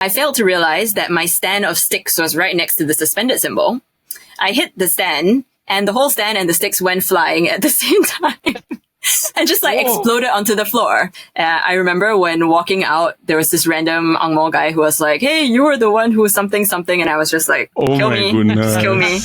I failed to realize that my stand of sticks was right next to the suspended cymbal. I hit the stand, and the whole stand and the sticks went flying at the same time. And just exploded onto the floor. I remember when walking out, there was this random Ang Mo guy who was like, "Hey, you were the one who was something something," and I was just like, "Oh kill my me, goodness. just kill me."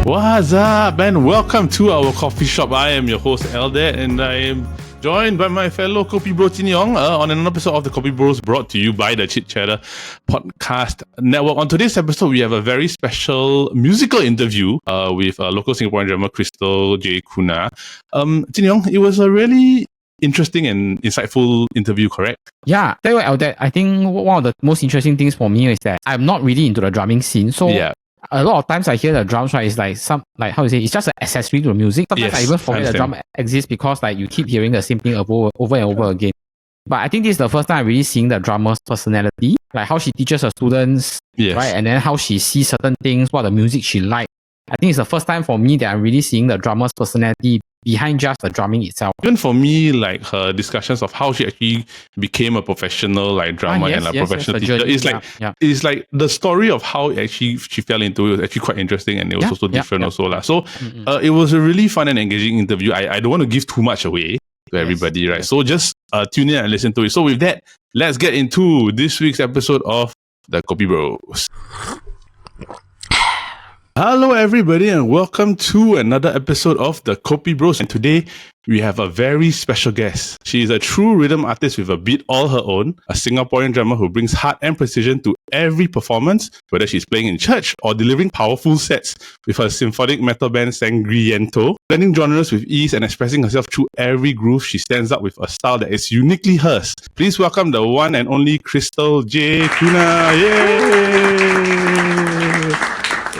What's up, and welcome to our coffee shop. I am your host, Eldad, and I am joined by my fellow KopiBros Chin Yong on another episode of the KopiBros, brought to you by the Chit podcast network. On today's episode, we have a very special musical interview with local Singaporean drummer Christal J.KUNA. Chin Yong, it was a really interesting and insightful interview, correct? Yeah, tell you what, Eldad, I think one of the most interesting things for me is that I'm not really into the drumming scene. So a lot of times I hear the drums, right, it's it's just an accessory to the music. Sometimes I even forget the drum exists because you keep hearing the same thing over and over again. But I think this is the first time I'm really seeing the drummer's personality, like how she teaches her students, right, and then how she sees certain things, what the music she likes. I think it's the first time for me that I'm really seeing the drummer's personality behind just the drumming itself. Even for me, her discussions of how she actually became a professional drummer and professional teacher, it's like the story of how actually she fell into it was actually quite interesting, and it was also different also. So it was a really fun and engaging interview. I don't want to give too much away to everybody, right? So just tune in and listen to it. So with that, let's get into this week's episode of the KopiBros. Hello everybody, and welcome to another episode of the KopiBros. And today we have a very special guest. She is a true rhythm artist with a beat all her own, a Singaporean drummer who brings heart and precision to every performance, whether she's playing in church or delivering powerful sets with her symphonic metal band Sangriento. Blending genres with ease and expressing herself through every groove, she stands up with a style that is uniquely hers. Please welcome the one and only Christal J.KUNA. Yay!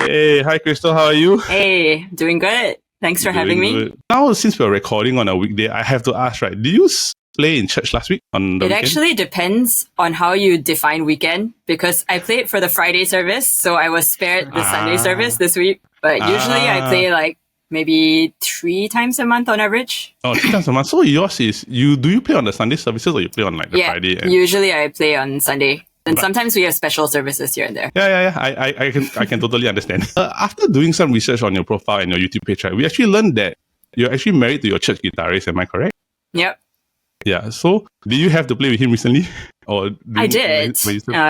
Hey, hi Christal, how are you? Hey, doing good. Thanks for having me. Now, since we're recording on a weekday, I have to ask, right, did you play in church last week on the weekend? Actually depends on how you define weekend, because I played for the Friday service, so I was spared the Sunday service this week. But usually I play maybe 3 times a month on average. Oh, 3 times a month. So yours is, do you play on the Sunday services or you play on the Friday? Usually I play on Sunday. And sometimes we have special services here and there. Yeah. I can totally understand. After doing some research on your profile and your YouTube page, right, we actually learned that you're actually married to your church guitarist. Am I correct? Yep. Yeah. So, did you have to play with him recently? I did.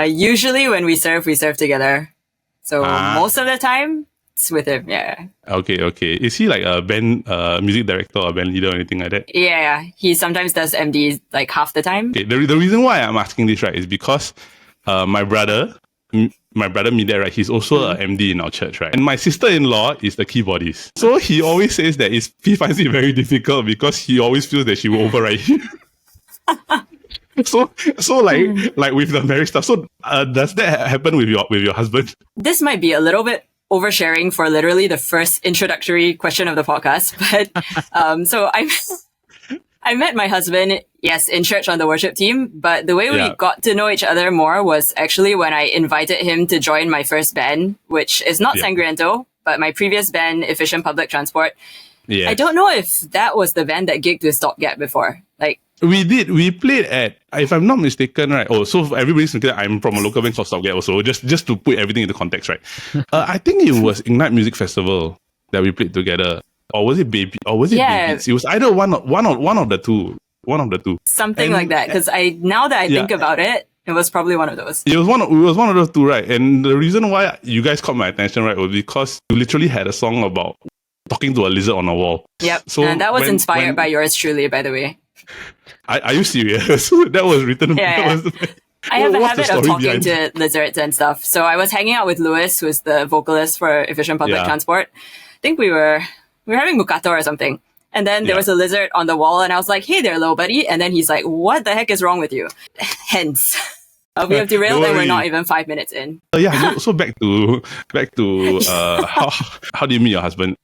Usually when we serve together. So most of the time, it's with him. Yeah. Okay. Is he like a band music director or band leader or anything like that? Yeah. He sometimes does MD half the time. Okay. The reason why I'm asking this, right, is because my brother Midet, right, he's also a MD in our church, right? And my sister-in-law is the keyboardist. So he always says that he finds it very difficult because he always feels that she will override him. So with the marriage stuff. So does that happen with your husband? This might be a little bit oversharing for literally the first introductory question of the podcast, but so I met my husband, yes, in church on the worship team, but the way we got to know each other more was actually when I invited him to join my first band, which is not Sangriento, but my previous band, Efficient Public Transport. Yeah. I don't know if that was the band that gigged with Stopgap before. We did. We played at, if I'm not mistaken, right? Oh, so for everybody's thinking I'm from a local band called Stopgap also, just to put everything into context, right? I think it was Ignite Music Festival that we played together. Or was it Baby? Or was it Babies? It was either one of the two. One of the two. Something like that. Because now that I think about it, it was probably one of those. It was one of those two, right? And the reason why you guys caught my attention, right, was because you literally had a song about talking to a lizard on a wall. Yep. So and that was inspired by yours truly, by the way. Are you serious? That was written. Yeah. I have a habit of talking to lizards and stuff. So I was hanging out with Lewis, who's the vocalist for Efficient Public Transport. I think we were having mukato or something. And then there was a lizard on the wall and I was like, hey there, little buddy. And then he's like, what the heck is wrong with you? Hence. We have derailed Don't and we're worry. not even 5 minutes in. So back to how do you meet your husband?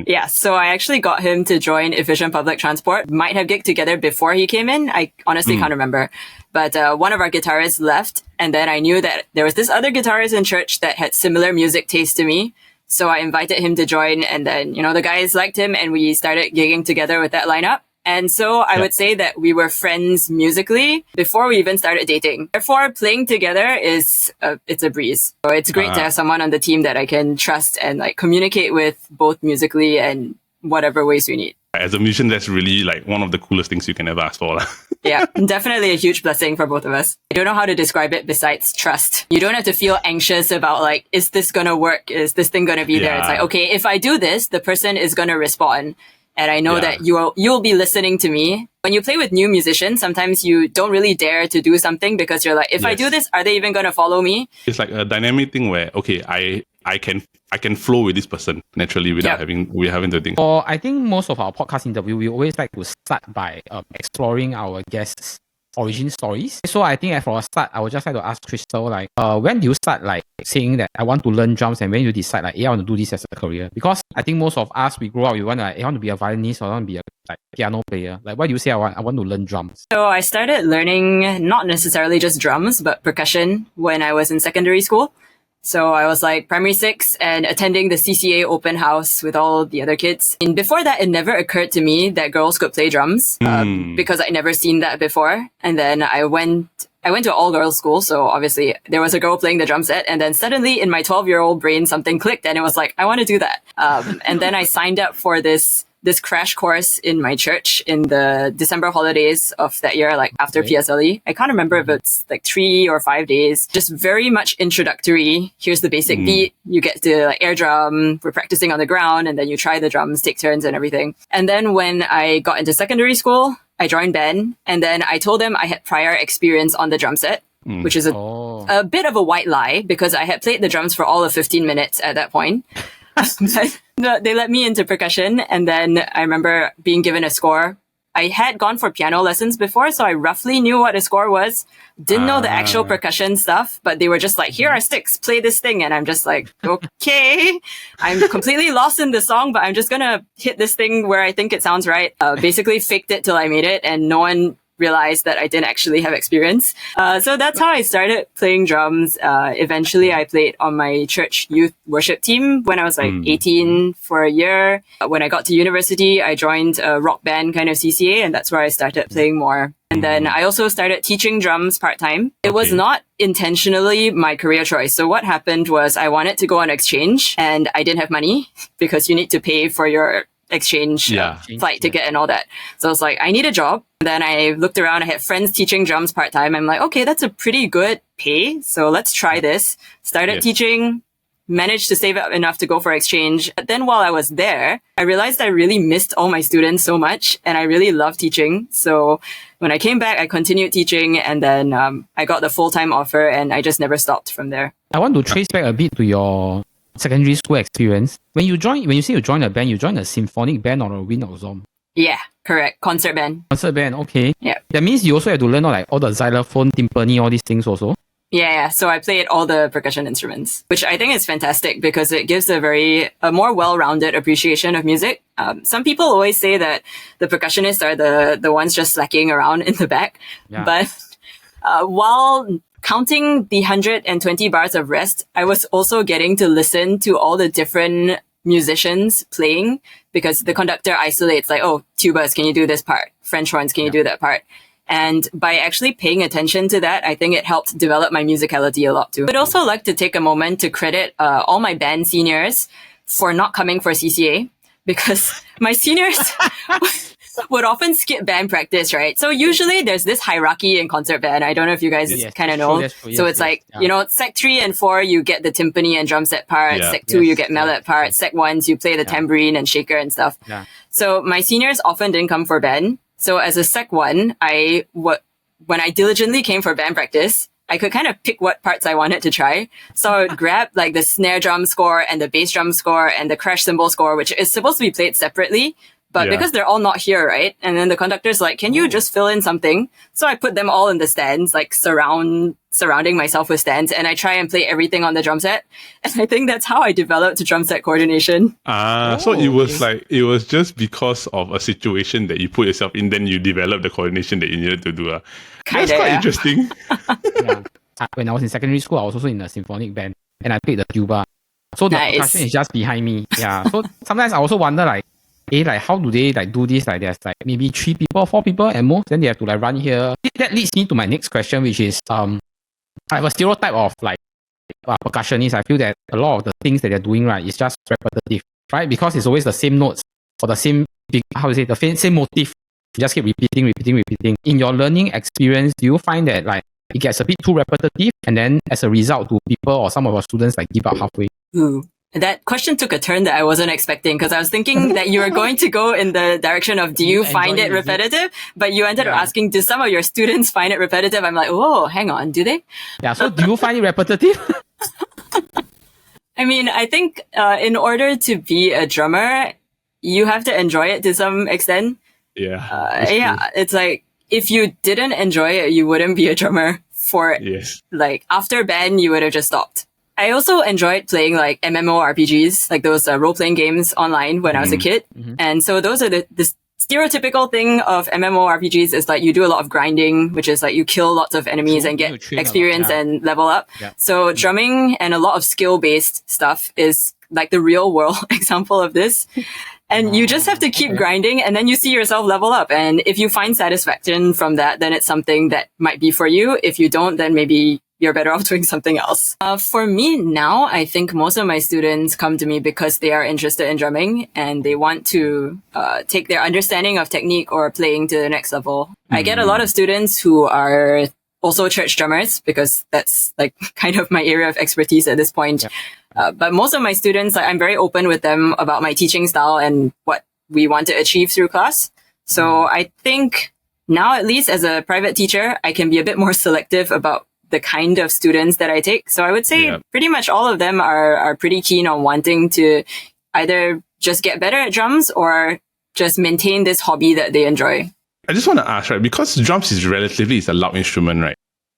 Yeah, so I actually got him to join Efficient Public Transport. Might have gigged together before he came in. I honestly can't remember. But one of our guitarists left, and then I knew that there was this other guitarist in church that had similar music taste to me. So I invited him to join, and then, the guys liked him, and we started gigging together with that lineup. And so I would say that we were friends musically before we even started dating. Therefore, playing together it's a breeze. So it's great to have someone on the team that I can trust and like communicate with both musically and whatever ways we need. As a musician, that's really like one of the coolest things you can ever ask for. Yeah, definitely a huge blessing for both of us. I don't know how to describe it besides trust. You don't have to feel anxious about like, is this going to work? Is this thing going to be there? It's like, okay, if I do this, the person is going to respond. And I know that you'll be listening to me. When you play with new musicians, sometimes you don't really dare to do something because you're like, if I do this, are they even going to follow me? It's like a dynamic thing where, okay, I can flow with this person naturally without having to think. Or I think most of our podcast interview, we always like to start by exploring our guests' origin stories. So I think for a start, I would just like to ask Christal, like, when do you start like saying that I want to learn drums, and when you decide like, I want to do this as a career? Because I think most of us, we grow up, we want to I want to be a violinist or I want to be a piano player. Like, why do you say I want to learn drums? So I started learning not necessarily just drums, but percussion when I was in secondary school. So I was like primary 6 and attending the CCA open house with all the other kids. And before that, it never occurred to me that girls could play drums because I'd never seen that before. And then I went to all girls school. So obviously there was a girl playing the drum set. And then suddenly in my 12-year-old brain, something clicked and it was like, I want to do that. And then I signed up for this crash course in my church in the December holidays of that year, like after PSLE. I can't remember if it's like 3 or 5 days, just very much introductory. Here's the basic beat. You get to like air drum. We're practicing on the ground and then you try the drums, take turns and everything. And then when I got into secondary school, I joined band and then I told them I had prior experience on the drum set, which is a bit of a white lie because I had played the drums for all of 15 minutes at that point. But they let me into percussion, and then I remember being given a score. I had gone for piano lessons before, so I roughly knew what a score was. Didn't know the actual percussion stuff, but they were just like, here are sticks, play this thing. And I'm just like, okay, I'm completely lost in the song, but I'm just going to hit this thing where I think it sounds right. Basically faked it till I made it, and no one realized that I didn't actually have experience. So that's how I started playing drums. Eventually, I played on my church youth worship team when I was like 18 for a year. When I got to university, I joined a rock band kind of CCA, and that's where I started playing more. And then I also started teaching drums part-time. It was not intentionally my career choice. So what happened was I wanted to go on exchange, and I didn't have money because you need to pay for your exchange flight ticket and all that. So I was like, I need a job. Then I looked around. I had friends teaching drums part-time. I'm like, okay, that's a pretty good pay. So let's try this. Started teaching, managed to save up enough to go for exchange. But then while I was there, I realized I really missed all my students so much and I really loved teaching. So when I came back, I continued teaching and then I got the full-time offer and I just never stopped from there. I want to trace back a bit to your secondary school experience. When you say you joined a band, you joined a symphonic band or a wind ensemble? Yeah, correct. Concert band. Concert band, okay. Yeah. That means you also have to learn all the xylophone, timpani, all these things also? Yeah. So I played all the percussion instruments, which I think is fantastic because it gives a more well-rounded appreciation of music. Some people always say that the percussionists are the ones just slacking around in the back. Yeah. But while counting the 120 bars of rest, I was also getting to listen to all the different musicians playing because the conductor isolates like, oh, tubas, can you do this part? French horns, can you do that part? And by actually paying attention to that, I think it helped develop my musicality a lot too. I'd also like to take a moment to credit all my band seniors for not coming for CCA because my seniors would often skip band practice, right? So usually there's this hierarchy in concert band. I don't know if you guys kind of know. So it's like, Sec 3 and 4, you get the timpani and drum set part. Sec 2, you get mallet part. Sec 1s, you play the tambourine and shaker and stuff. Yeah. So my seniors often didn't come for band. So as a Sec 1, when I diligently came for band practice, I could kind of pick what parts I wanted to try. So I would grab like the snare drum score and the bass drum score and the crash cymbal score, which is supposed to be played separately. But because they're all not here, right? And then the conductor's like, can you just fill in something? So I put them all in the stands, like surrounding myself with stands, and I try and play everything on the drum set. And I think that's how I developed drum set coordination. So it was like, it was just because of a situation that you put yourself in, then you developed the coordination that you needed to do. That's quite interesting. When I was in secondary school, I was also in a symphonic band, and I played the tuba. So the percussion is just behind me. Yeah. So sometimes I also wonder like how do they like do this? Like there's like maybe 3 people, 4 people at most. Then they have to like run here. That leads me to my next question, which is I have a stereotype of like percussionists. I feel that a lot of the things that they're doing right is just repetitive, right? Because it's always the same notes or the same the same motif. You just keep repeating. In your learning experience, do you find that like it gets a bit too repetitive, and then as a result, do people or some of our students like give up halfway? Ooh. That question took a turn that I wasn't expecting, because I was thinking that you were going to go in the direction of, do you find it repetitive? But you ended up asking, do some of your students find it repetitive? I'm like, oh, hang on, do they? Yeah, so do you find it repetitive? I mean, I think in order to be a drummer, you have to enjoy it to some extent. It's like, if you didn't enjoy it, you wouldn't be a drummer for like after band, you would have just stopped. I also enjoyed playing like MMORPGs, like those role-playing games online when I was a kid. And so those are the stereotypical thing of MMORPGs is like you do a lot of grinding, which is like you kill lots of enemies and get experience and level up. So drumming and a lot of skill-based stuff is like the real world example of this. And you just have to keep grinding, and then you see yourself level up. And if you find satisfaction from that, then it's something that might be for you. If you don't, then maybe you're better off doing something else. For me now, I think most of my students come to me because they are interested in drumming and they want to take their understanding of technique or playing to the next level. I get a lot of students who are also church drummers, because that's like kind of my area of expertise at this point. But most of my students, I'm very open with them about my teaching style and what we want to achieve through class. So I think now, at least as a private teacher, I can be a bit more selective about the kind of students that I take. So I would say pretty much all of them are pretty keen on wanting to either just get better at drums or just maintain this hobby that they enjoy. I just want to ask, right, because drums is it's a loud instrument, right?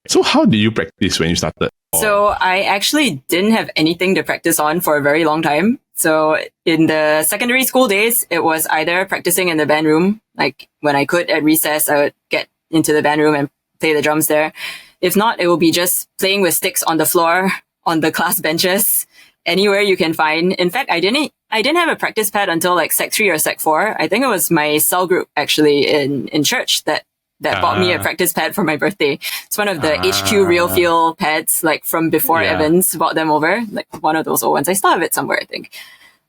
So how did you practice when you started? So I actually didn't have anything to practice on for a very long time. So in the secondary school days, it was either practicing in the band room, like when I could at recess, I would get into the band room and play the drums there. If not, it will be just playing with sticks on the floor, on the class benches, anywhere you can find. In fact, I didn't have a practice pad until like Sec 3 or Sec 4. I think it was my cell group actually in church that bought me a practice pad for my birthday. It's one of the HQ Real Feel pads, like from before Evans bought them over, like one of those old ones. I still have it somewhere, I think.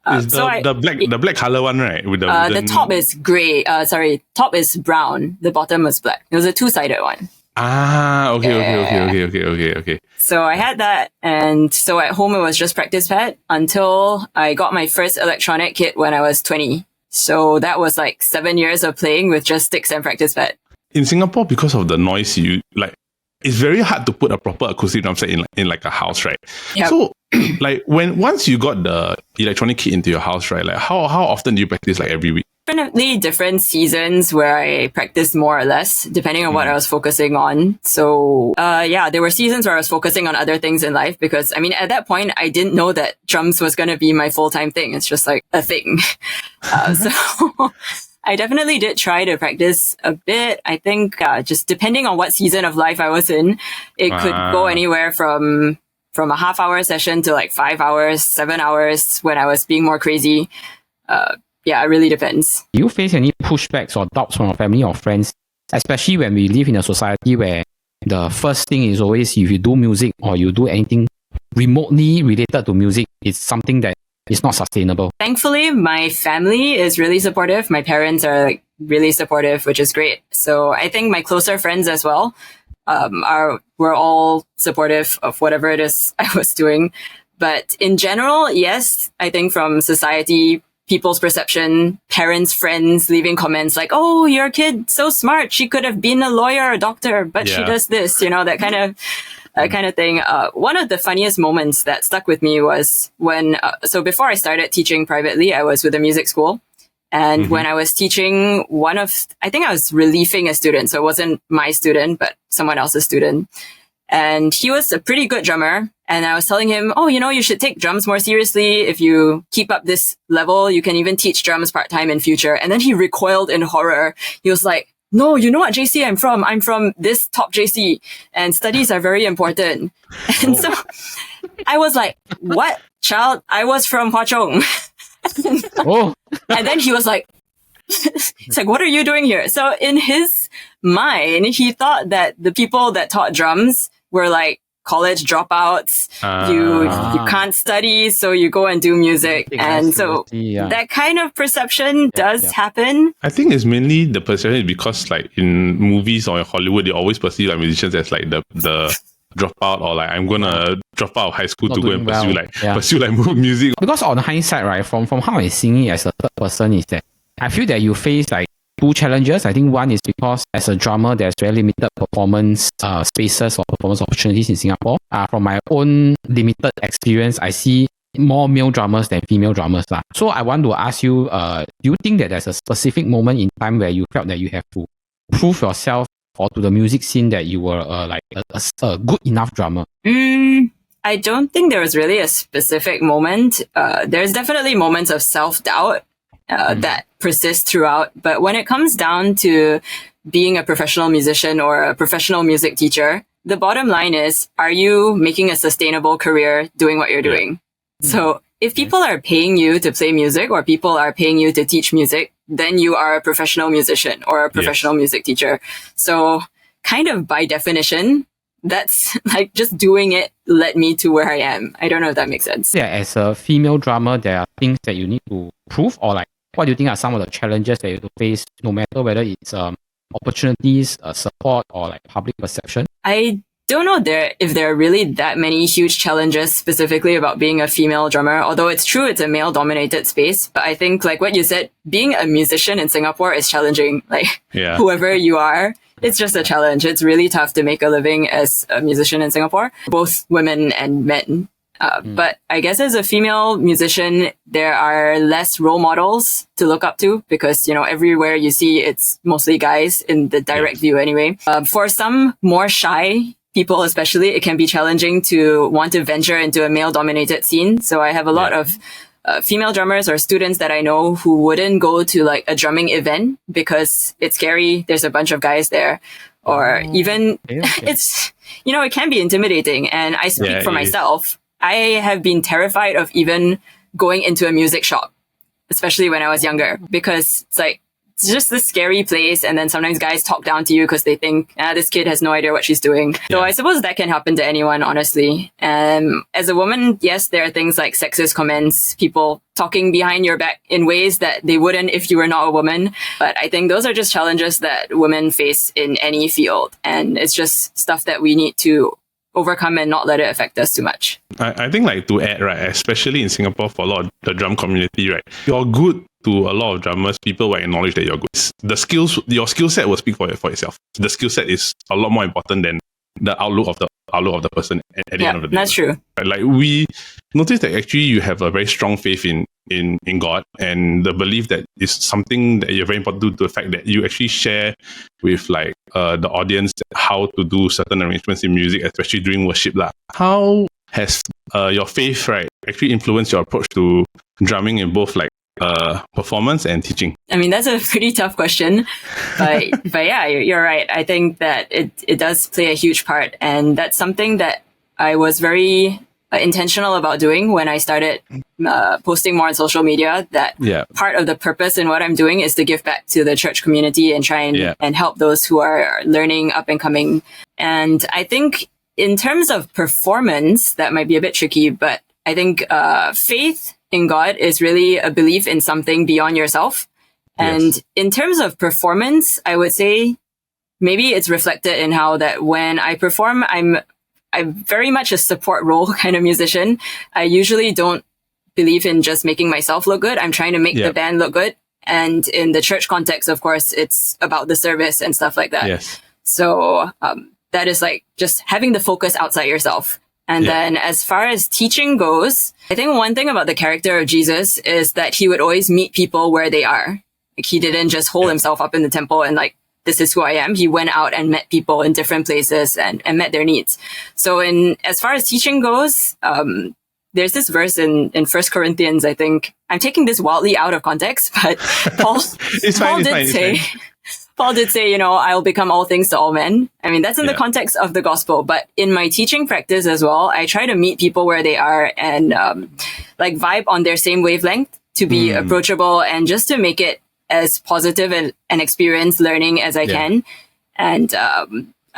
The black color one, right? With the top is gray. Top is brown. The bottom was black. It was a 2-sided one. Okay. So I had that, and so at home it was just practice pad until I got my first electronic kit when I was 20. So that was like 7 years of playing with just sticks and practice pad. In Singapore, because of the noise, it's very hard to put a proper acoustic drum set in like a house, right? Yep. So like once you got the electronic kit into your house, right? Like how often do you practice, like every week? Definitely different seasons where I practiced more or less, depending on what I was focusing on. So, there were seasons where I was focusing on other things in life, because, I mean, at that point, I didn't know that drums was going to be my full-time thing. It's just like a thing. So I definitely did try to practice a bit. I think just depending on what season of life I was in, it could go anywhere from a half-hour session to like 5 hours, 7 hours when I was being more crazy. Yeah, it really depends. Do you face any pushbacks or doubts from your family or friends, especially when we live in a society where the first thing is always, if you do music or you do anything remotely related to music, it's something that is not sustainable? Thankfully, my family is really supportive. My parents are like really supportive, which is great. So I think my closer friends as well were all supportive of whatever it is I was doing. But in general, yes, I think from society, people's perception, parents, friends leaving comments like, oh, your kid so smart, she could have been a lawyer or a doctor, but she does this, that kind of thing. One of the funniest moments that stuck with me was when, so before I started teaching privately, I was with a music school, And when I was teaching I think I was relieving a student. So it wasn't my student, but someone else's student. And he was a pretty good drummer. And I was telling him, oh, you should take drums more seriously. If you keep up this level, you can even teach drums part-time in future. And then he recoiled in horror. He was like, no, you know what JC I'm from? I'm from this top JC and studies are very important. And so I was like, what, child? I was from Hwa Chong. Oh. And then he was like, it's like, what are you doing here? So in his mind, he thought that the people that taught drums were like college dropouts. You can't study, so you go and do music. And so that kind of perception does happen. I think it's mainly the perception because like in movies or in Hollywood, they always perceive like musicians as like the dropout or like I'm gonna drop out of high school to go and pursue music. Because on hindsight, right, from how I sing it as a third person is that I feel that you face like two challenges. I think one is because as a drummer, there's very limited performance spaces or performance opportunities in Singapore. From my own limited experience, I see more male drummers than female drummers. So I want to ask you, do you think that there's a specific moment in time where you felt that you have to prove yourself or to the music scene that you were a good enough drummer? I don't think there was really a specific moment. There's definitely moments of self-doubt that persist throughout. But when it comes down to being a professional musician or a professional music teacher, the bottom line is, are you making a sustainable career doing what you're doing? So if people are paying you to play music or people are paying you to teach music, then you are a professional musician or a professional music teacher. So kind of by definition, that's like just doing it led me to where I am. I don't know if that makes sense. Yeah, as a female drummer, there are things that you need to prove, or like what do you think are some of the challenges that you have to face, no matter whether it's opportunities, support, or like public perception? I don't know if there are really that many huge challenges specifically about being a female drummer, although it's true it's a male-dominated space. But I think, like what you said, being a musician in Singapore is challenging. Like, whoever you are, it's just a challenge. It's really tough to make a living as a musician in Singapore, both women and men. But I guess as a female musician, there are less role models to look up to because, everywhere you see, it's mostly guys in the direct view anyway. For some more shy people, especially, it can be challenging to want to venture into a male-dominated scene. So I have a lot of female drummers or students that I know who wouldn't go to like a drumming event because it's scary. There's a bunch of guys there. Or even it's, it can be intimidating. And I speak for myself. I have been terrified of even going into a music shop, especially when I was younger, because it's just this scary place. And then sometimes guys talk down to you because they think, this kid has no idea what she's doing. So I suppose that can happen to anyone, honestly. And as a woman, yes, there are things like sexist comments, people talking behind your back in ways that they wouldn't if you were not a woman. But I think those are just challenges that women face in any field. And it's just stuff that we need to overcome and not let it affect us too much. I think like to add, right, especially in Singapore for a lot of the drum community, right, you're good to a lot of drummers, people will acknowledge that you're good. Your skill set will speak for itself. The skill set is a lot more important than the outlook of the person at the end of the day. That's true. Right? Like we noticed that actually you have a very strong faith in God, and the belief that is something that you're very important to the fact that you actually share with like the audience how to do certain arrangements in music, especially during worship. How has your faith, right, actually influenced your approach to drumming in both like performance and teaching? I mean, that's a pretty tough question, but yeah, you're right. I think that it does play a huge part, and that's something that I was very intentional about doing when I started posting more on social media. That part of the purpose in what I'm doing is to give back to the church community and try and help those who are learning, up and coming. And I think in terms of performance, that might be a bit tricky, but I think faith in God is really a belief in something beyond yourself. And in terms of performance, I would say maybe it's reflected in how that when I perform, I'm very much a support role kind of musician. I usually don't believe in just making myself look good. I'm trying to make the band look good. And in the church context, of course, it's about the service and stuff like that. So that is like just having the focus outside yourself. And then as far as teaching goes, I think one thing about the character of Jesus is that he would always meet people where they are. Like he didn't just hold himself up in the temple and like, this is who I am. He went out and met people in different places and met their needs. So as far as teaching goes, there's this verse in 1 Corinthians, I think. I'm taking this wildly out of context, but Paul did say, you know, I'll become all things to all men. I mean, that's in the context of the gospel, but in my teaching practice as well, I try to meet people where they are and like vibe on their same wavelength to be approachable and just to make it as positive and experience learning as I can. And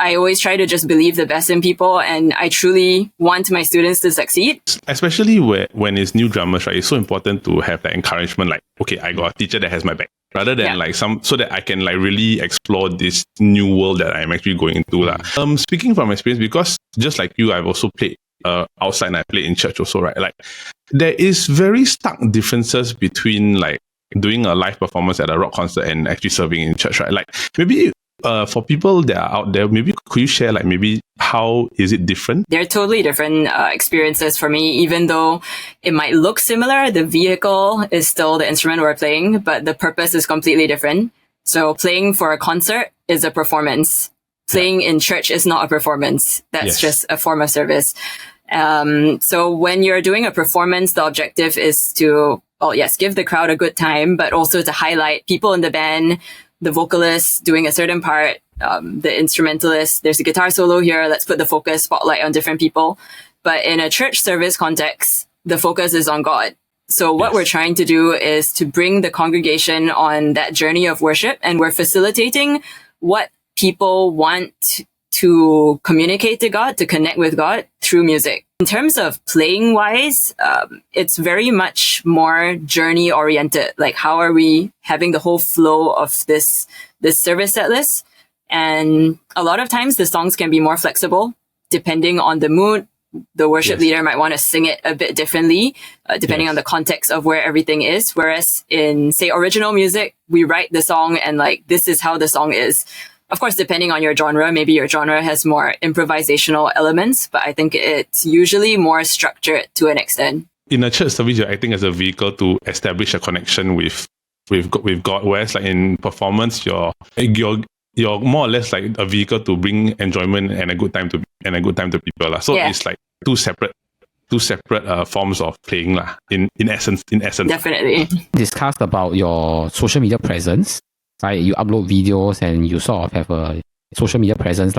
I always try to just believe the best in people, and I truly want my students to succeed. Especially when it's new drummers, right? It's so important to have that encouragement, like, okay, I got a teacher that has my back, rather than like so that I can like really explore this new world that I'm actually going into. Speaking from experience, because just like you, I've also played outside and I played in church also, right? Like there is very stark differences between like doing a live performance at a rock concert and actually serving in church, right? Like maybe for people that are out there, maybe could you share like maybe how is it different? They're totally different experiences for me. Even though it might look similar, the vehicle is still the instrument we're playing, but the purpose is completely different. So playing for a concert is a performance. Playing in church is not a performance. That's just a form of service. So when you're doing a performance, the objective is to, give the crowd a good time, but also to highlight people in the band, the vocalist doing a certain part, the instrumentalist, there's a guitar solo here, let's put the focus spotlight on different people. But in a church service context, the focus is on God. So what we're trying to do is to bring the congregation on that journey of worship, and we're facilitating what people want to communicate to God, to connect with God through music. In terms of playing wise, it's very much more journey oriented. Like how are we having the whole flow of this service set list? And a lot of times the songs can be more flexible depending on the mood. The worship leader might want to sing it a bit differently, depending on the context of where everything is. Whereas in, say, original music, we write the song and like, this is how the song is. Of course, depending on your genre, maybe your genre has more improvisational elements, but I think it's usually more structured to an extent. In a church service, you're acting as a vehicle to establish a connection with God, whereas like in performance, you're more or less like a vehicle to bring enjoyment and a good time to people. So it's like two separate forms of playing in essence. Definitely. Discussed about your social media presence. Right, you upload videos and you sort of have a social media presence.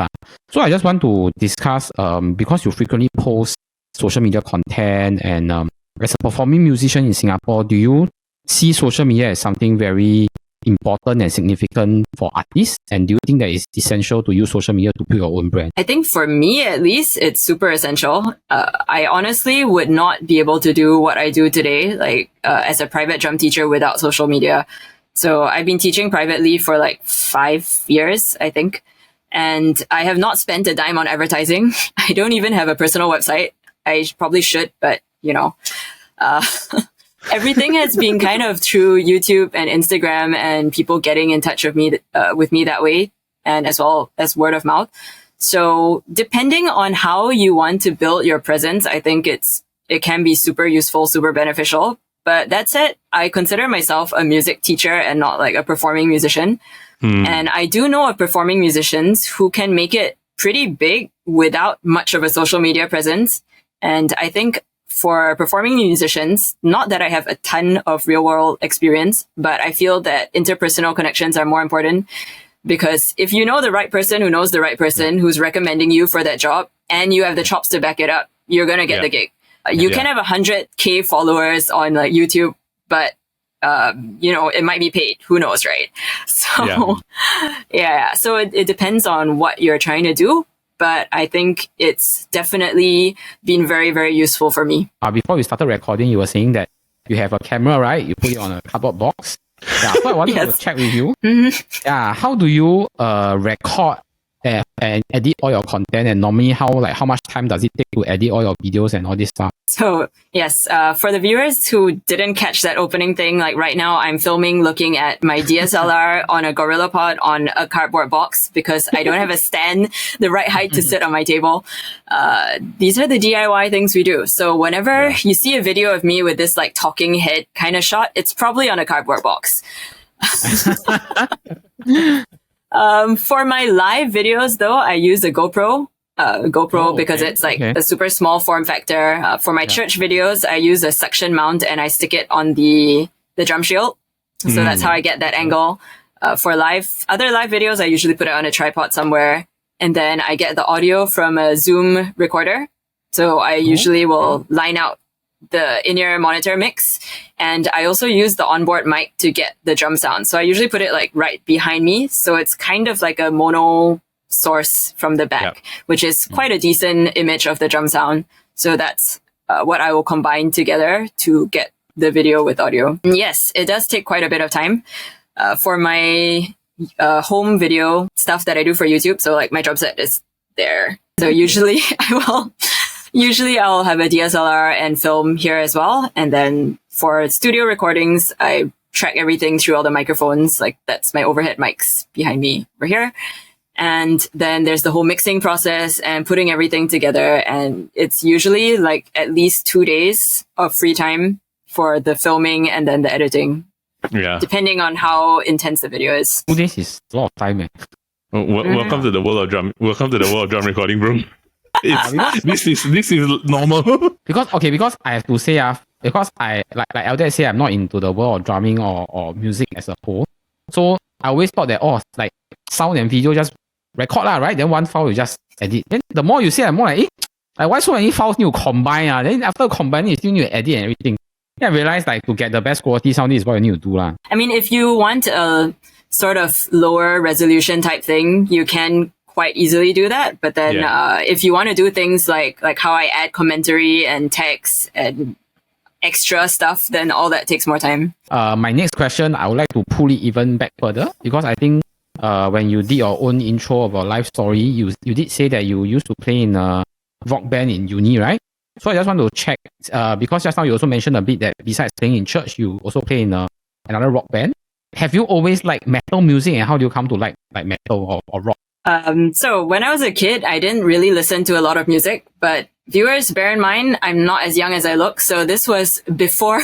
So I just want to discuss, because you frequently post social media content and as a performing musician in Singapore, do you see social media as something very important and significant for artists? And do you think that it's essential to use social media to build your own brand? I think for me, at least, it's super essential. I honestly would not be able to do what I do today, like as a private drum teacher without social media. So I've been teaching privately for like 5 years, I think. And I have not spent a dime on advertising. I don't even have a personal website. I probably should, but you know, everything has been kind of through YouTube and Instagram and people getting in touch with me that way, and as well as word of mouth. So depending on how you want to build your presence, I think it can be super useful, super beneficial. But that said, I consider myself a music teacher and not like a performing musician. And I do know of performing musicians who can make it pretty big without much of a social media presence. And I think for performing musicians, not that I have a ton of real world experience, but I feel that interpersonal connections are more important, because if you know the right person who knows the right person who's recommending you for that job and you have the chops to back it up, you're going to get the gig. You can have 100K followers on like YouTube, but it might be paid. Who knows, right? So so it depends on what you're trying to do. But I think it's definitely been very, very useful for me. Before we started recording, you were saying that you have a camera, right? You put it on a cardboard box. So I wanted to check with you. How do you record and edit all your content, and normally how much time does it take to edit all your videos and all this stuff? So yes, for the viewers who didn't catch that opening thing, like right now I'm filming looking at my DSLR on a GorillaPod on a cardboard box because I don't have a stand the right height to sit on my table. These are the DIY things we do. So whenever you see a video of me with this like talking head kind of shot, it's probably on a cardboard box. For my live videos though, I use a GoPro. Because it's like a super small form factor. For my church videos, I use a suction mount and I stick it on the drum shield. So that's how I get that angle. For other live videos, I usually put it on a tripod somewhere. And then I get the audio from a Zoom recorder. So I usually will line out the in-ear monitor mix. And I also use the onboard mic to get the drum sound. So I usually put it like right behind me. So it's kind of like a mono source from the back, which is quite a decent image of the drum sound. So that's what I will combine together to get the video with audio. And yes, it does take quite a bit of time for my home video stuff that I do for YouTube. So like my drum set is there. So usually I'll have a DSLR and film here as well. And then for studio recordings, I track everything through all the microphones. Like that's my overhead mics behind me over here. And then there's the whole mixing process and putting everything together. And it's usually like at least 2 days of free time for the filming and then the editing. Yeah. Depending on how intense the video is. 2 days is a lot of time, man. Welcome to the world of drum. Welcome to the world of drum recording, bro. This is normal. Because I have to say, because I like Eldad say, I'm not into the world of drumming or music as a whole. So I always thought that like sound and video just record right? Then one file you just edit. Then the more you say, I'm more like, why so many files need to combine? Then after combining, you still need to edit and everything. Then I realized like to get the best quality sound is what you need to do. I mean, if you want a sort of lower resolution type thing, you can quite easily do that. But then if you want to do things like how I add commentary and text and extra stuff, then all that takes more time. My next question, I would like to pull it even back further because I think when you did your own intro of your life story, you did say that you used to play in a rock band in uni, right? So I just want to check, because just now you also mentioned a bit that besides playing in church, you also play in another rock band. Have you always liked metal music, and how do you come to like metal or rock? So when I was a kid, I didn't really listen to a lot of music, but viewers, bear in mind, I'm not as young as I look. So this was before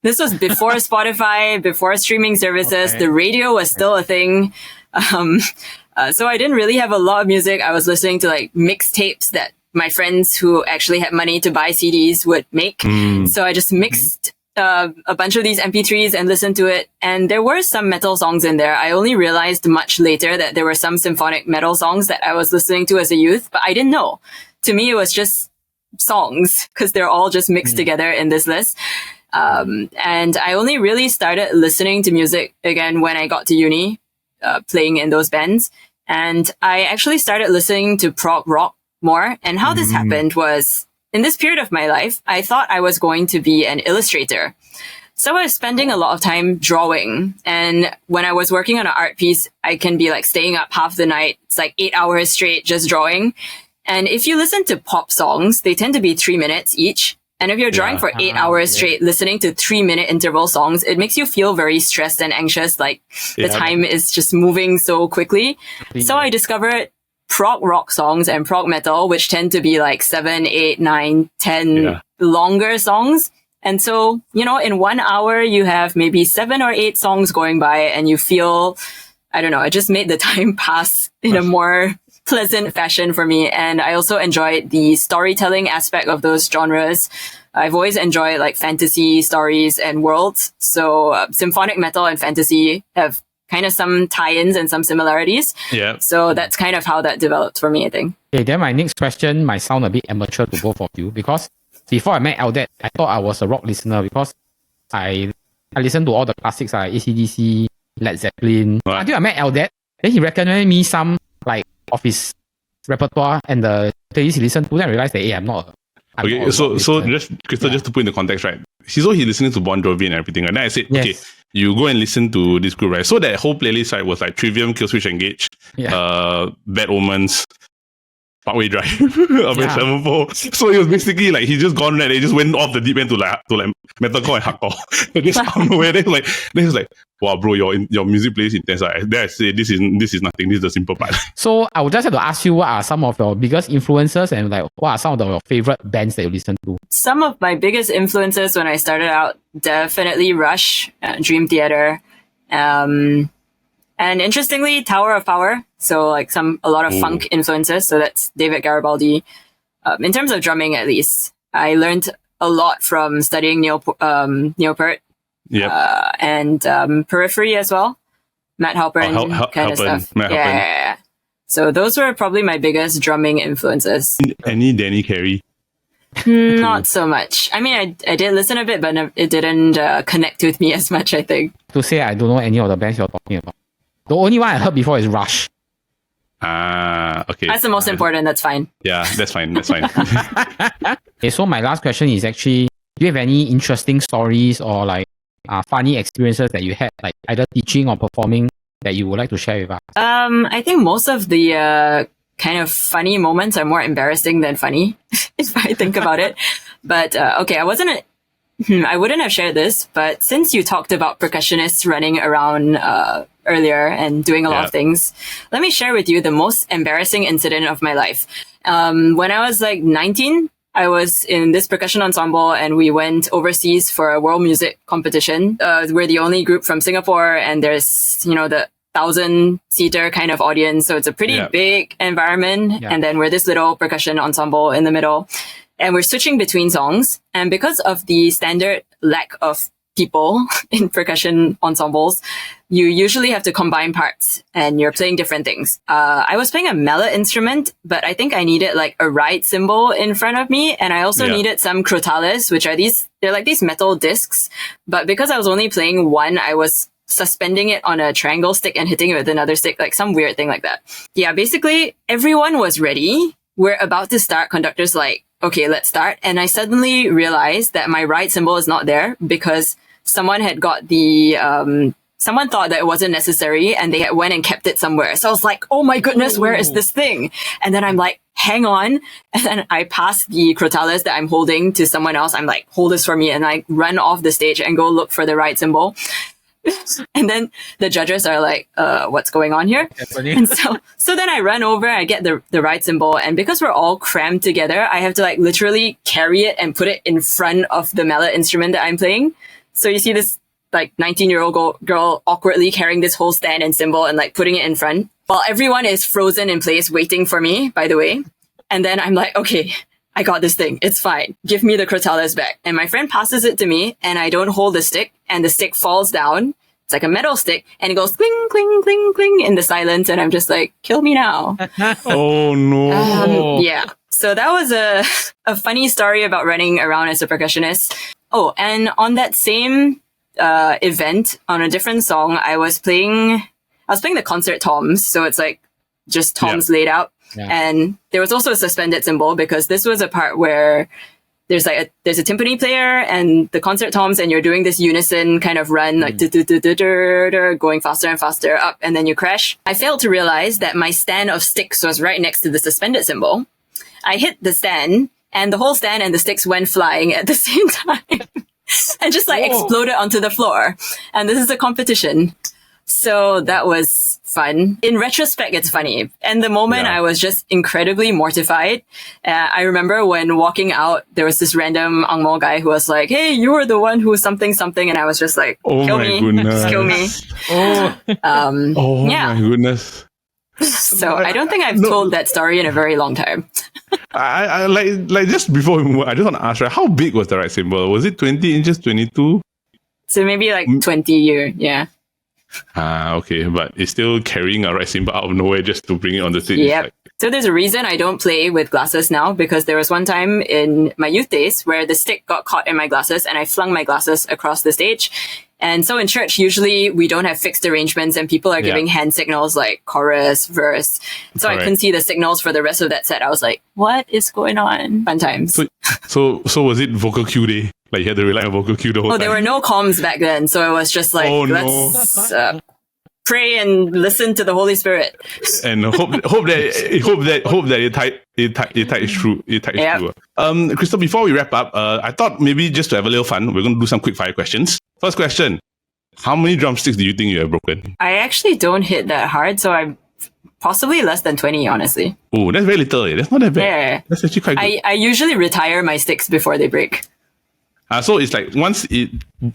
Spotify, before streaming services. The radio was still a thing. So I didn't really have a lot of music. I was listening to like mixtapes that my friends who actually had money to buy CDs would make. So I just mixed a bunch of these MP3s and listened to it. And there were some metal songs in there. I only realized much later that there were some symphonic metal songs that I was listening to as a youth, but I didn't know. To me, it was just songs because they're all just mixed together in this list. And I only really started listening to music again when I got to uni, playing in those bands. And I actually started listening to prog rock more. And how this happened was, in this period of my life, I thought I was going to be an illustrator. So I was spending a lot of time drawing. And when I was working on an art piece, I can be like staying up half the night. It's like 8 hours straight just drawing. And if you listen to pop songs, they tend to be 3 minutes each. And if you're drawing for 8 hours straight, listening to 3-minute interval songs, it makes you feel very stressed and anxious. Like the time is just moving so quickly. So I discovered prog rock songs and prog metal, which tend to be like 7, 8, 9, 10 longer songs. And so, in 1 hour, you have maybe 7 or 8 songs going by and you feel, I don't know, it just made the time pass in a more pleasant fashion for me. And I also enjoyed the storytelling aspect of those genres. I've always enjoyed like fantasy stories and worlds. So symphonic metal and fantasy have kind of some tie-ins and some similarities. Yeah. So that's kind of how that developed for me, I think. Okay, then my next question might sound a bit amateur to both of you because before I met Eldad, I thought I was a rock listener because I listened to all the classics like AC/DC, Led Zeppelin. Right. Until I met Eldad, then he recommended me some like of his repertoire and the playlist he listened to, then I realized that I'm not. Okay, so just Christal, just to put in the context, right? he's listening to Bon Jovi and everything. And then I said, okay, you go and listen to this group, right? So that whole playlist, right, was like Trivium, Killswitch Engage, Bad Omens, Parkway Drive, Avenged Sevenfold. So it was basically like he just gone and he just went off the deep end to metalcore and hardcore. Just out of nowhere. Then he was like, wow, bro, your music plays intense. Then I say this is nothing. This is the simple part. So I would just have to ask you, what are some of your biggest influences and like what are some of your favorite bands that you listen to? Some of my biggest influences when I started out, definitely Rush, Dream Theater, and interestingly, Tower of Power. So like a lot of funk influences. So that's David Garibaldi. In terms of drumming, at least, I learned a lot from studying Neil Peart. And Periphery as well. Matt Halpern kind of stuff. Yeah. So those were probably my biggest drumming influences. Any Danny Carey? Not so much. I mean, I did listen a bit, but it didn't connect with me as much, I think. To say I don't know any of the bands you're talking about. The only one I heard before is Rush. Okay. That's the most important. That's fine. Yeah, that's fine. Okay, so my last question is actually, do you have any interesting stories or like funny experiences that you had, like either teaching or performing, that you would like to share with us? I think most of the kind of funny moments are more embarrassing than funny, if I think about it. But okay, I wouldn't have shared this, but since you talked about percussionists running around earlier and doing a lot of things, let me share with you the most embarrassing incident of my life. When I was like 19, I was in this percussion ensemble and we went overseas for a world music competition. We're the only group from Singapore and there's, the 1,000-seater kind of audience. So it's a pretty big environment. Yeah. And then we're this little percussion ensemble in the middle. And we're switching between songs. And because of the standard lack of people in percussion ensembles, you usually have to combine parts and you're playing different things. I was playing a mallet instrument, but I think I needed like a ride cymbal in front of me. And I also needed some crotales, which are they're like these metal discs. But because I was only playing one, I was suspending it on a triangle stick and hitting it with another stick, like some weird thing like that. Yeah, basically everyone was ready. We're about to start. Conductor's like, okay, let's start. And I suddenly realized that my ride cymbal is not there because someone had got someone thought that it wasn't necessary and they went and kept it somewhere. So I was like, oh my goodness, where is this thing? And then I'm like, hang on. And then I pass the crotales that I'm holding to someone else. I'm like, hold this for me. And I run off the stage and go look for the ride cymbal. And then the judges are like, what's going on here? And so then I run over, I get the ride cymbal. And because we're all crammed together, I have to like literally carry it and put it in front of the mallet instrument that I'm playing. So you see this like 19-year-old girl awkwardly carrying this whole stand and cymbal and like putting it in front while everyone is frozen in place waiting for me, by the way. And then I'm like, okay, I got this thing. It's fine. Give me the crotales back. And my friend passes it to me and I don't hold the stick and the stick falls down. It's like a metal stick and it goes cling, cling, cling, cling in the silence. And I'm just like, kill me now. Oh no. Yeah. So that was a funny story about running around as a percussionist. Oh, and on that same event, on a different song, I was playing the concert toms. So it's like just toms laid out. Yeah. And there was also a suspended cymbal because this was a part where there's a timpani player and the concert toms and you're doing this unison kind of run, like going faster and faster up and then you crash. I failed to realize that my stand of sticks was right next to the suspended cymbal. I hit the stand and the whole stand and the sticks went flying at the same time and just like exploded onto the floor. And this is a competition. So that was fun. In retrospect, it's funny. And the moment I was just incredibly mortified. I remember when walking out, there was this random Angmo guy who was like, hey, you were the one who something. And I was just like, kill me. Just kill me. My goodness. So I don't think I've told that story in a very long time. I like just before we move, I just want to ask, right, how big was the right cymbal? Was it 20 inches, 22? So maybe like 20 year, yeah. Okay, but it's still carrying a right cymbal out of nowhere just to bring it on the stage. Yep. So there's a reason I don't play with glasses now, because there was one time in my youth days where the stick got caught in my glasses and I flung my glasses across the stage. And so in church, usually we don't have fixed arrangements and people are giving hand signals like chorus, verse. So I couldn't see the signals for the rest of that set. I was like, what is going on? Fun times. So was it vocal cue day? Like you had to rely on vocal cue the whole time? There were no comms back then. So it was just like, let's pray and listen to the Holy Spirit. And hope that it tied through. Christal, before we wrap up, I thought maybe just to have a little fun, we're going to do some quick fire questions. First question: how many drumsticks do you think you have broken? I actually don't hit that hard, so I'm possibly less than 20, honestly. Oh, that's very little. That's not that bad. Yeah. That's actually quite good. I usually retire my sticks before they break. So it's like once it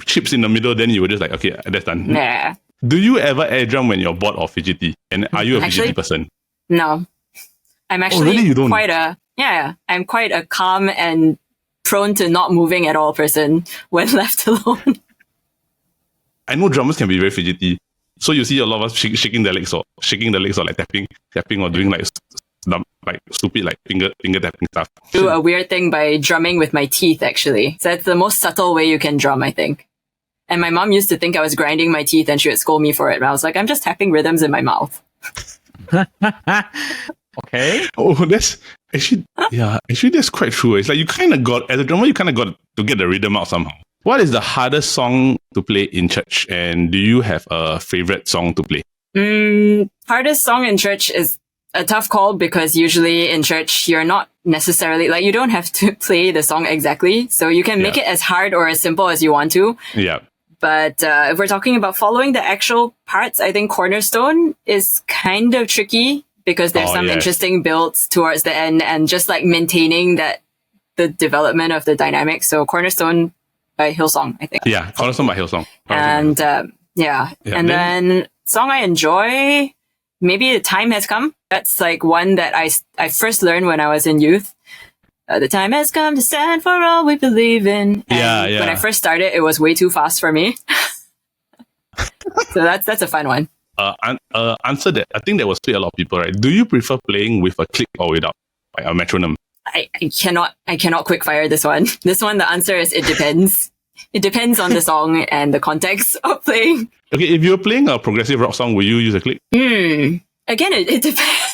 chips in the middle, then you were just like, okay, that's done. Yeah. Do you ever air drum when you're bored or fidgety? And are you a fidgety person? No. I'm actually really? You don't? I'm quite a calm and prone to not moving at all person when left alone. I know drummers can be very fidgety. So you see a lot of us shaking their legs or like tapping or doing like stupid like finger tapping stuff. Do a weird thing by drumming with my teeth, actually. So that's the most subtle way you can drum, I think. And my mom used to think I was grinding my teeth and she would scold me for it. And I was like, I'm just tapping rhythms in my mouth. Okay. Oh, that's actually that's quite true. It's like you kind of got, as a drummer, you kind of got to get the rhythm out somehow. What is the hardest song to play in church? And do you have a favorite song to play? Hardest song in church is a tough call because usually in church, you're not necessarily, like, you don't have to play the song exactly. So you can make it as hard or as simple as you want to. Yeah. But if we're talking about following the actual parts, I think Cornerstone is kind of tricky because there's some interesting builds towards the end and just like maintaining the development of the dynamics. So Cornerstone by Hillsong, I think. Yeah, Cornerstone by Hillsong. And then song I enjoy, maybe The Time Has Come. That's like one that I first learned when I was in youth. The time has come to stand for all we believe in. And when I first started, it was way too fast for me. So that's a fun one. Answer that. I think that was to a lot of people, right? Do you prefer playing with a click or without, like a metronome? I cannot quickfire this one. This one, the answer is it depends. It depends on the song and the context of playing. Okay, if you're playing a progressive rock song, will you use a click? Again, it depends.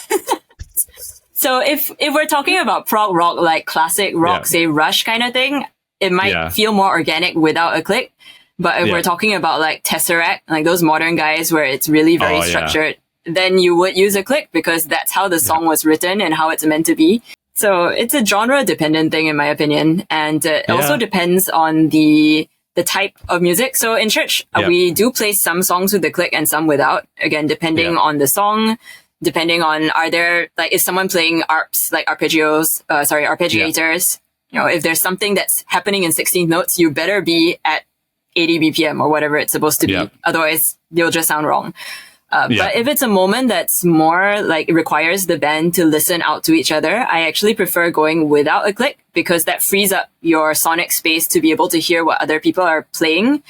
So if we're talking about prog rock, like classic rock, say Rush kind of thing, it might feel more organic without a click. But if we're talking about like Tesseract, like those modern guys where it's really very structured, then you would use a click because that's how the song was written and how it's meant to be. So it's a genre dependent thing in my opinion. And it also depends on the type of music. So in church, we do play some songs with the click and some without. Again, depending on the song. Depending on, is someone playing arps, like arpeggiators? You know, if there's something that's happening in 16th notes, you better be at 80 BPM or whatever it's supposed to be. Otherwise, they'll just sound wrong. But if it's a moment that's more like it requires the band to listen out to each other, I actually prefer going without a click because that frees up your sonic space to be able to hear what other people are playing.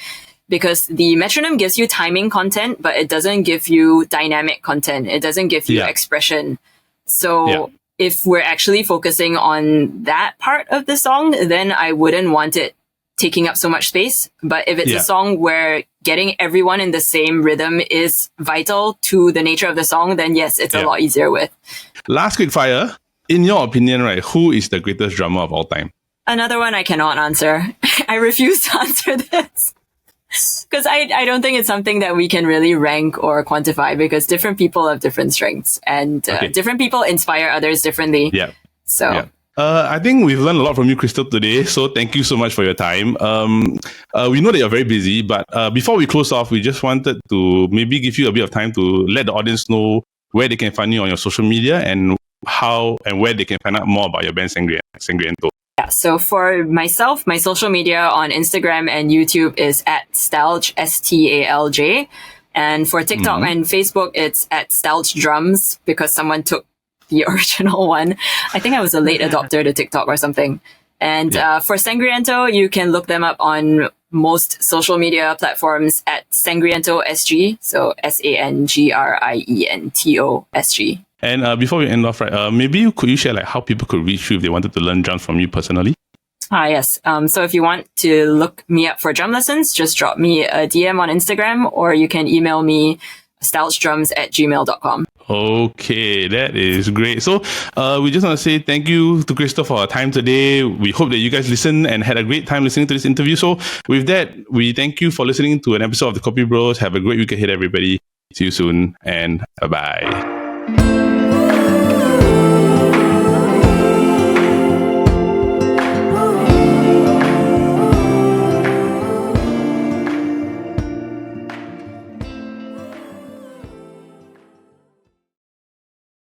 Because the metronome gives you timing content, but it doesn't give you dynamic content. It doesn't give you expression. So if we're actually focusing on that part of the song, then I wouldn't want it taking up so much space. But if it's a song where getting everyone in the same rhythm is vital to the nature of the song, then yes, it's a lot easier with. Last quick fire. In your opinion, right, who is the greatest drummer of all time? Another one I cannot answer. I refuse to answer this. Because I don't think it's something that we can really rank or quantify because different people have different strengths and different people inspire others differently. Yeah. So I think we've learned a lot from you, Christal, today. So thank you so much for your time. We know that you're very busy, but before we close off, we just wanted to maybe give you a bit of time to let the audience know where they can find you on your social media and how and where they can find out more about your band Sangriento. Yeah, so for myself, my social media on Instagram and YouTube is at Stalj, STALJ. And for TikTok and Facebook, it's at Stalj Drums because someone took the original one. I think I was a late adopter to TikTok or something. And for Sangriento, you can look them up on most social media platforms at Sangriento SG. So SANGRIENTO SG. And before we end off, right, maybe could you share like how people could reach you if they wanted to learn drums from you personally? Yes. So if you want to look me up for drum lessons, just drop me a DM on Instagram, or you can email me stouchdrams@gmail.com. Okay, that is great. So we just want to say thank you to Christal for our time today. We hope that you guys listened and had a great time listening to this interview. So with that, we thank you for listening to an episode of the KopiBros. Have a great week ahead, everybody. See you soon, and bye-bye.